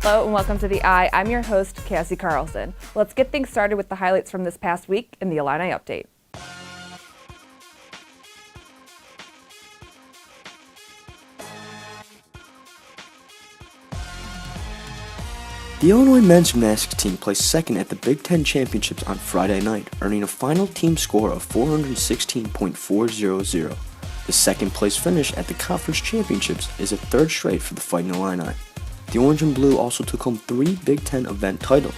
Hello and welcome to The Eye. I'm your host, Cassie Carlson. Let's get things started with the highlights from this past week in the Illini Update. The Illinois men's gymnastics team placed second at the Big Ten Championships on Friday night, earning a final team score of 416.400. The second place finish at the conference championships is a third straight for the Fighting Illini. The Orange and Blue also took home 3 Big Ten event titles.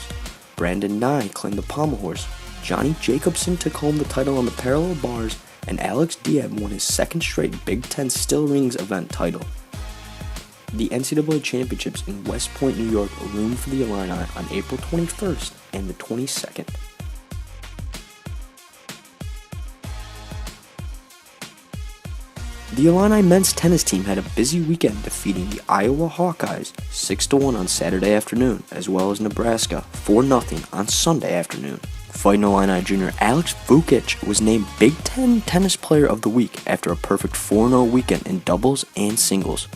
Brandon Nye claimed the pommel horse, Johnny Jacobson took home the title on the parallel bars, and Alex Diab won his second straight Big Ten Still Rings event title. The NCAA Championships in West Point, New York loomed for the Illini on April 21st and the 22nd. The Illini men's tennis team had a busy weekend defeating the Iowa Hawkeyes 6-1 on Saturday afternoon, as well as Nebraska 4-0 on Sunday afternoon. Fighting Illini junior Alex Vukic was named Big Ten Tennis Player of the Week after a perfect 4-0 weekend in doubles and singles.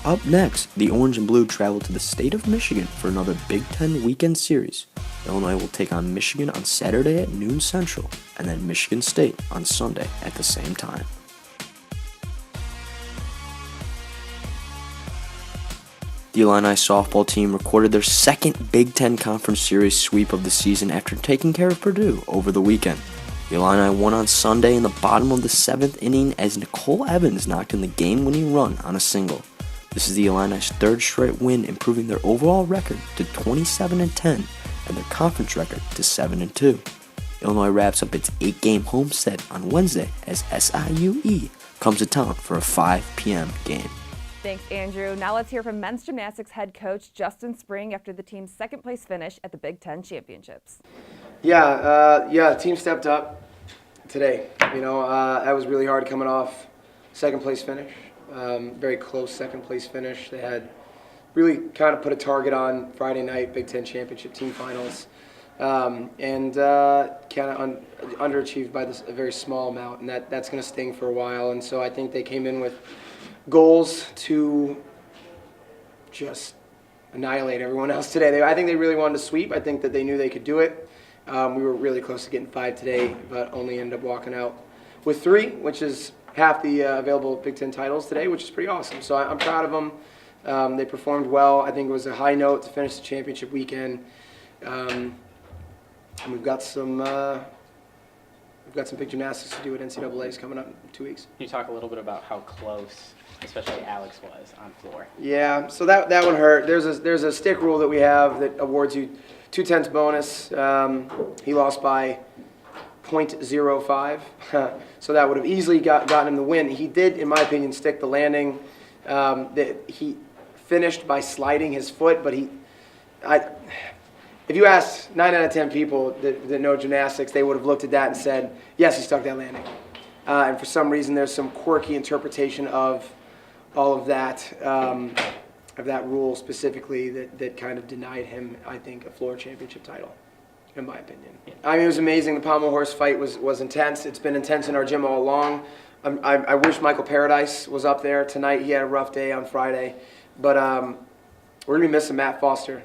Up next, the Orange and Blue travel to the state of Michigan for another Big Ten weekend series. Illinois will take on Michigan on Saturday at noon Central, and then Michigan State on Sunday at the same time. The Illini softball team recorded their second Big Ten Conference Series sweep of the season after taking care of Purdue over the weekend. The Illini won on Sunday in the bottom of the 7th inning as Nicole Evans knocked in the game-winning run on a single. This is the Illini's third straight win, improving their overall record to 27-10 and their conference record to 7-2. Illinois wraps up its 8-game homestand on Wednesday as SIUE comes to town for a 5 p.m. game. Thanks, Andrew. Now let's hear from men's gymnastics head coach Justin Spring after the team's second place finish at the Big Ten Championships. The team stepped up today. That was really hard coming off second place finish. Very close second place finish. They had really kind of put a target on Friday night Big Ten Championship team finals, and kind of underachieved by a very small amount, and that's going to sting for a while. And so I think they came in with goals to just annihilate everyone else today. I think they really wanted to sweep. I think that they knew they could do it. We were really close to getting 5 today, but only ended up walking out with 3, which is half the available Big Ten titles today, which is pretty awesome. So I'm proud of them. They performed well. I think it was a high note to finish the championship weekend. And we've got some big gymnastics to do at NCAA's coming up in 2 weeks. Can you talk a little bit about how close, especially Alex, was on floor? Yeah, so that one hurt. There's a stick rule that we have that awards you 2/10 bonus. He lost by 0.05, so that would have easily gotten him the win. He did, in my opinion, stick the landing. He finished by sliding his foot, but if you asked 9 out of 10 people that know gymnastics, they would have looked at that and said, yes, he stuck that landing. And for some reason, there's some quirky interpretation of all of that rule specifically that kind of denied him, I think, a floor championship title, in my opinion. I mean, it was amazing. The pommel horse fight was intense. It's been intense in our gym all along. I wish Michael Paradise was up there tonight. He had a rough day on Friday. But we're going to be missing Matt Foster.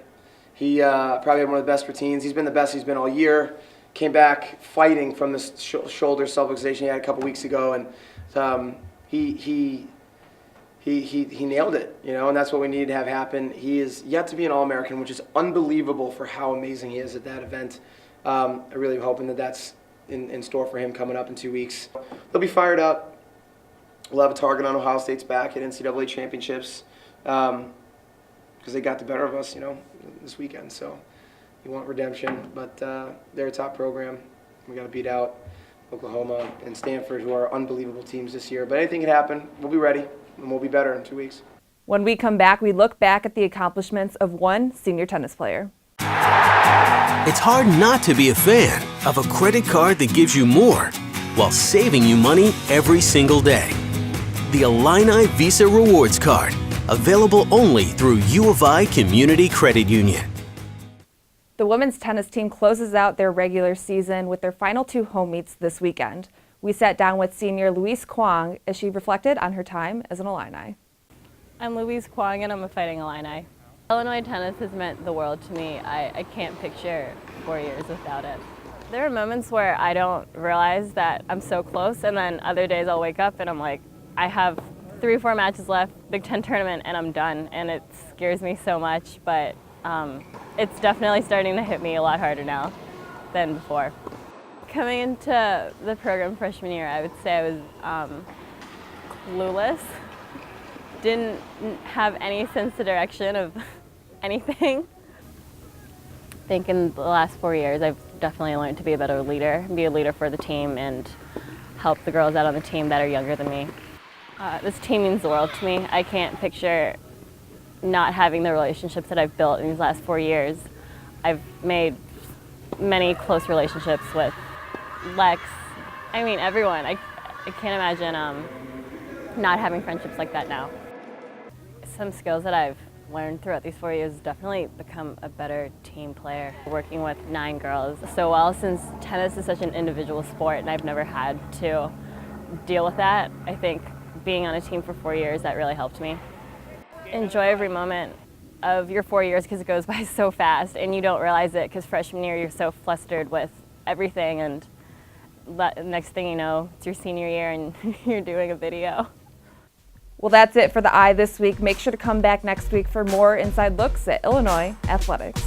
He probably had one of the best routines. He's been the best he's been all year. Came back fighting from this shoulder subluxation he had a couple weeks ago, and he nailed it, and that's what we needed to have happen. He is yet to be an All-American, which is unbelievable for how amazing he is at that event. I'm really hoping that that's in store for him coming up in 2 weeks. They'll be fired up. We'll have a target on Ohio State's back at NCAA championships because they got the better of us, this weekend. So you want redemption, but they're a top program. We got to beat out Oklahoma and Stanford, who are unbelievable teams this year. But anything can happen. We'll be ready, and we'll be better in 2 weeks. When we come back, we look back at the accomplishments of one senior tennis player. It's hard not to be a fan of a credit card that gives you more while saving you money every single day. The Illini Visa Rewards Card, available only through U of I Community Credit Union. The women's tennis team closes out their regular season with their final 2 home meets this weekend. We sat down with senior Louise Kwong as she reflected on her time as an Illini. I'm Louise Kwong and I'm a Fighting Illini. Illinois tennis has meant the world to me. I can't picture 4 years without it. There are moments where I don't realize that I'm so close, and then other days I'll wake up and I'm like, I have 3 or 4 matches left, Big Ten tournament, and I'm done. And it scares me so much, but it's definitely starting to hit me a lot harder now than before. Coming into the program freshman year, I would say I was clueless. Didn't have any sense of direction of anything. I think in the last 4 years, I've definitely learned to be a better leader, be a leader for the team, and help the girls out on the team that are younger than me. This team means the world to me. I can't picture not having the relationships that I've built in these last 4 years. I've made many close relationships with Lex, I mean everyone. I can't imagine not having friendships like that now. Some skills that I've learned throughout these 4 years is definitely become a better team player. Working with 9 girls so well, since tennis is such an individual sport and I've never had to deal with that, I think being on a team for 4 years, that really helped me. Enjoy every moment of your 4 years because it goes by so fast and you don't realize it because freshman year you're so flustered with everything, and next thing you know, it's your senior year and you're doing a video. Well, that's it for the Eye this week. Make sure to come back next week for more inside looks at Illinois athletics.